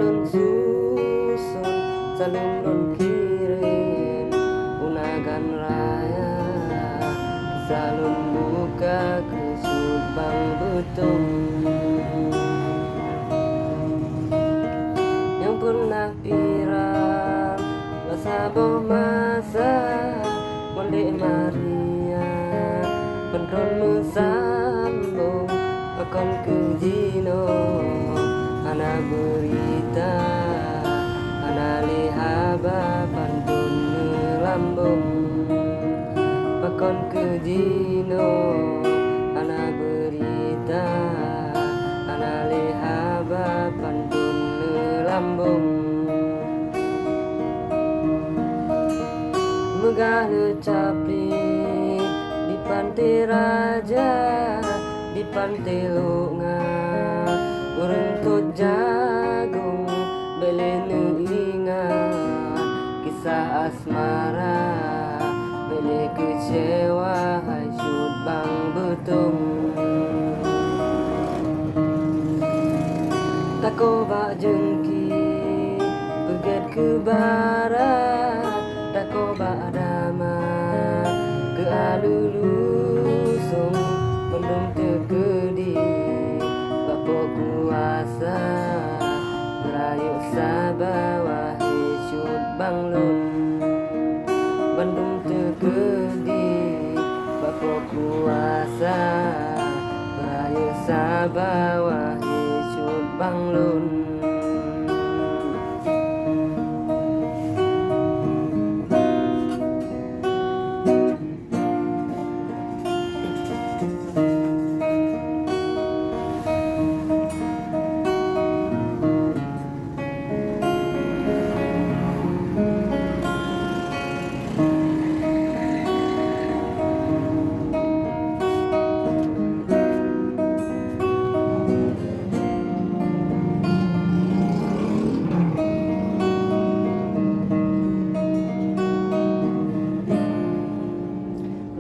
Salun susun, salun lun kirim unagan raya, salun buka ke subang betung. Yang pernah pirang saboh masa Mondi Maria Pentron musambung Pakon ke jino Ana berita Ana lihaba Pantun lambung Pakon ke jino Ana berita Ana lihaba Pantun lambung. Megah lecapi di pantai raja, di pantai lunga, urang tu jagung beli ingat kisah asmara, beli kecewa hasyut bang betung. Tako bak jengki peget ke barat, tako bak dama ke alulusung belum terkedi bapo kuasa merayu sabawa hicut banglun Bandung terkedi bapo kuasa merayu sabawa hicut banglun.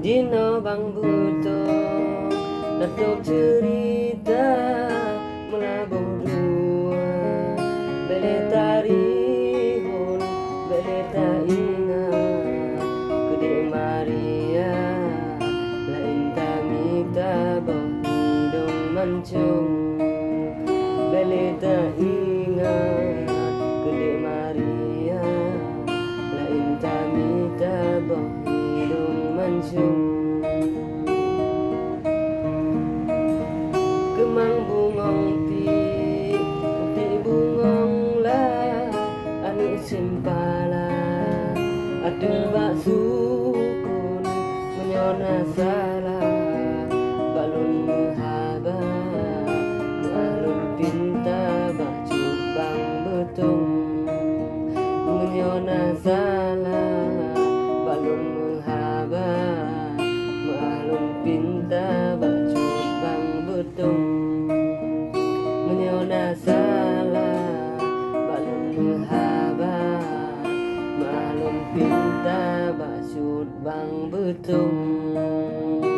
Dino bang buto datuk cerita melabung dua bele tarihun bele tak ingat Gede Maria lain tamita boh hidung mancung bele tak ingat Gede Maria lain tamita boh hidung mancung. Kemang bungong ti bungong lah anu simpala adu bak sukun menyona salah balun muhaba balun pinta bak cubang betung menyona salah balun muhaba balun pinta bak cubang betung menyona salah balun muhaba balun pinta bak cubang betung.